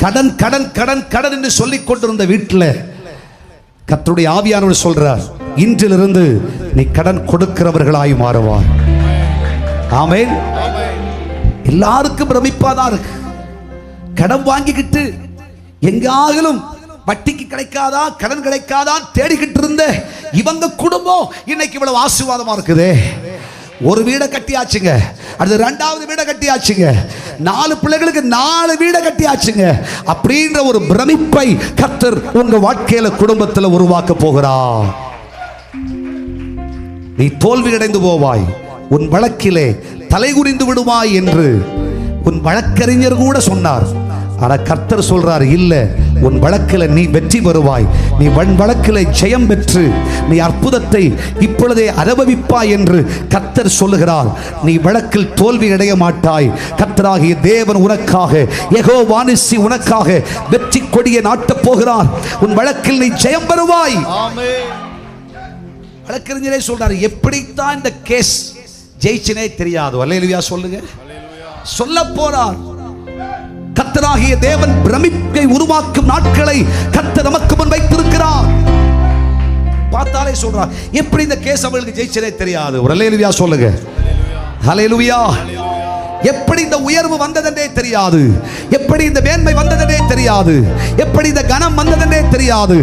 கடன் கடன் கடன் கடன் என்று சொல்லிக் கொண்டிருந்த வீட்டில் கர்த்தருடைய ஆவியானவர் சொல்றார், இன்றிலிருந்து நீ கடன் கொடுக்கிறவர்களாய் மாறுவார். ஆமென். எல்லாருக்கும் பிரமிப்பாதான் இருக்கு. கடன் வாங்கிக்கிட்டு எங்காலும் வட்டிக்கு கிடைக்காதா, கடன் கிடைக்காதா தேடிக்கிட்டு இருந்த இவங்க குடும்பம் இன்னைக்கு இவ்வளவு ஆசீர்வாதமா இருக்குது. ஒரு வீடை கட்டியாச்சுங்க, அது 2வது வீடை கட்டியாச்சுங்க, 4 பிள்ளைகளுக்கு 4 வீடை கட்டியாச்சுங்க. அப்படின்ற ஒரு பிரமிப்பை கர்த்தர் உங்க வாழ்க்கையில குடும்பத்தில் உருவாக்க போகிறார். நீ தோல்வி அடைந்து போவாய், உன் வழக்கிலே தலைகுனிந்து விடுவாய் என்று உன் வழக்கறிஞர் கூட சொன்னார். ஆனா கர்த்தர் சொல்றார், இல்ல, உன் வழக்கில் நீ வெற்றி பெறுவாய், நீ வழக்கில் ஜெயம் பெற்று நீ அற்புதத்தை இப்பொழுதே அனுபவிப்பாய் என்று கர்த்தர் சொல்லுகிறார். நீ வழக்கில் தோல்வி அடைய மாட்டாய். கர்த்தராகிய தேவன் உனக்காக, யெகோவா நிசி உனக்காக வெற்றி கொடியை நாட்டப் போகிறார். உன் வழக்கில் நீ ஜெயம் பெறுவாய். வழக்கறிஞரே சொல்றாரு, எப்படித்தான் இந்த கேஸ் ஜெயிச்சனே தெரியாது. அல்லேலூயா சொல்லுங்க. சொல்ல போறார். கர்த்தராகிய தேவன் பிரமிப்பை உருவாக்கும் நாட்களை கர்த்தர் நமக்கு முன் வைத்திருக்கிறார். பார்த்தாலே சொல்றார், எப்படி இந்த கேஸ் அவங்களுக்கு ஜெயிச்சனே தெரியாது. ஒரு அல்லேலூயா சொல்லுங்க. அல்லேலூயா. எப்படி இந்த உயர்வு வந்ததென்றே தெரியாது, எப்படி இந்த மேன்மை வந்ததென்றே தெரியாது, எப்படி இந்த கனம் வந்ததென்றே தெரியாது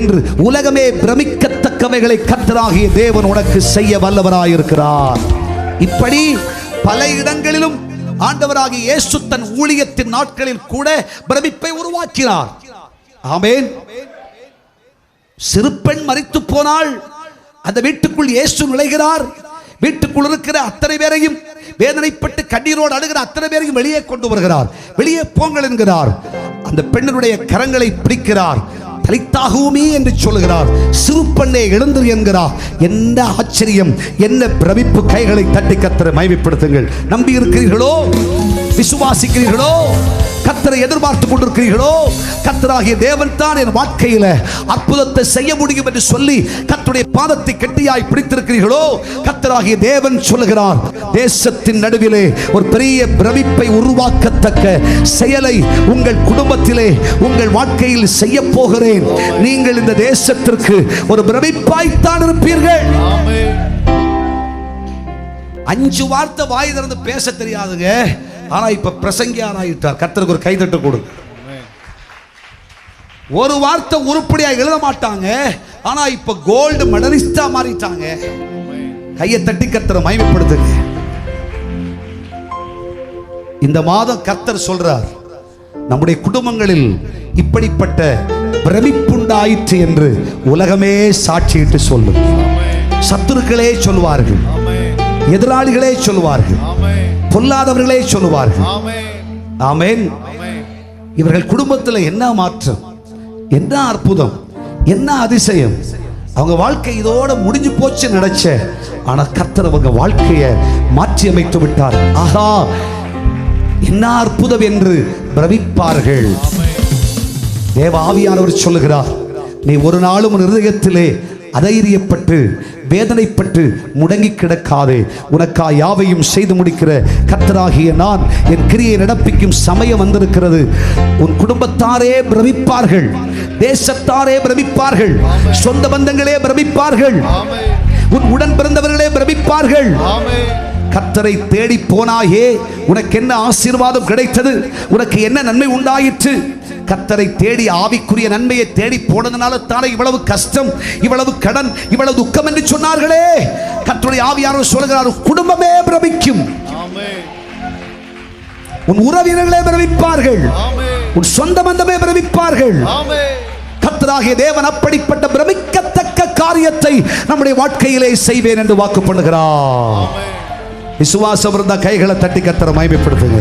என்று உலகமே பிரமிக்கத்தக்கவைகளை கர்த்தராகிய தேவன் உனக்கு செய்ய வல்லவராயிருக்கிறார். இப்படி பல இடங்களிலும் ஆண்டவராகிய இயேசு தன் ஊழியத்தின் நாட்களில் கூட பிரமிப்பை உருவாக்கினார். ஆமென். சிறு பெண் மரித்து போனால் அந்த வீட்டுக்குள் இயேசு நுழைகிறார். வீட்டுக்குள் இருக்கிற அத்தனை பேரையும், வேதனைப்பட்டு கண்ணீரோடு அழுகிற அத்தனை பேரையும் வெளியே கொண்டு வருகிறார். வெளியே போங்கள் என்கிறார். அந்த பெண்ணினுடைய கரங்களை பிடிக்கிறார். தலித்தாகுமே என்று சொல்லுகிறார். சிறு பெண்ணே எழுந்து என்கிறார். என்ன ஆச்சரியம், என்ன பிரமிப்பு. கைகளை தட்டி கர்த்தரை மகிமைப்படுத்துங்கள். நம்பி இருக்கிறீர்களோ? விசுவாசிக்கிறீர்களோ? கர்த்தரை எதிர்பார்த்து கொண்டிருக்கிறீர்களோ? கர்த்தராகிய தேவன் தான் என் வாழ்க்கையில அற்புதத்தை செய்ய முடியும் என்று சொல்லி கர்த்தருடைய பாதத்தை கெட்டியாய் பிடித்திருக்கிறீர்களோ? கர்த்தராகிய தேவன் சொல்லுகிறார், தேசத்தின் நடுவிலே ஒரு பெரிய பிரமிப்பை உருவாக்கத்தக்க செயலை உங்கள் குடும்பத்திலே, உங்கள் வாழ்க்கையில் செய்ய போகிறேன். நீங்கள் இந்த தேசத்திற்கு ஒரு பிரமிப்பாய்த்தான் இருப்பீர்கள். 5 வார்த்தை வாய் திறந்து பேச தெரியாதுங்க, ஆனா இப்ப பிரசங்கியார் ஆயிட்டார். கர்த்தருக்கு ஒரு கைதட்டு கொடு. ஒரு வார்த்தை உருப்படியா எழுத மாட்டாங்க, ஆனா இப்ப கோல்டு மெடலிஸ்டா மாறிட்டாங்க. கையை தட்டி கர்த்தரை மகிமைப்படுத்துங்க. இந்த மாதம் கர்த்தர் சொல்றார், நம்முடைய குடும்பங்களில் இப்படிப்பட்ட பிரமிப்புண்டாயிற்று என்று உலகமே சாட்சியிட்டு சொல்லும். சத்துருக்களே சொல்வார்கள், எதிராளிகளே சொல்வார்கள், பொல்லாதவர்களே சொல்லுவார்கள். ஆமென். இவர்கள் குடும்பத்தில் என்ன மாற்றம், என்ன அற்புதம், என்ன அதிசயம். அவங்க வாழ்க்கை இதோட முடிஞ்சு போச்சு நினைச்ச, ஆனா கர்த்தர் அவங்க வாழ்க்கையை மாற்றி அமைத்து விட்டார். ஆஹா, என்ன அற்புதம் என்று பிரமிப்பார்கள். தேவ ஆவியானவர் சொல்லுகிறார், நீ ஒரு நாளும் உன் இருதயத்திலே அதைரியப்பட்டு வேதனைப்பட்டு முடங்கி கிடக்காதே. உனக்கா யாவையும் செய்து முடிக்கிற கர்த்தராகிய நான் என் கிரியை நடப்பிக்கும் சமயம் வந்திருக்கிறது. உன் குடும்பத்தாரே பிரமிப்பார்கள், தேசத்தாரே பிரமிப்பார்கள், சொந்த பந்தங்களே பிரமிப்பார்கள், உன் உடன் பிறந்தவர்களே பிரமிப்பார்கள். கர்த்தரை தேடி போனாயே, உனக்கு என்ன ஆசீர்வாதம் கிடைத்தது, உனக்கு என்ன நன்மை உண்டாயிற்று. கர்த்தரை தேடி ஆவிக்குரிய நன்மையை தேடி போனதுனால தானே இவ்வளவு கஷ்டம், இவ்வளவு கடன், இவ்வளவு துக்கம் என்று சொன்னார்களே. கர்த்தருடைய ஆவியானவர் சொல்கிறார், குடும்பமே பிரமிக்கும், உன் உறவினர்களே பிரமிப்பார்கள், உன் சொந்த பந்தமே பிரமிப்பார்கள். கர்த்தராகிய தேவன் அப்படிப்பட்ட பிரமிக்கத்தக்க காரியத்தை நம்முடைய வாழ்க்கையிலே செய்வேன் என்று வாக்கு பண்ணுகிறார். விசுவாசம் இருந்தா கைகளை தட்டி கர்த்தரை மகிமைப்படுத்துங்க.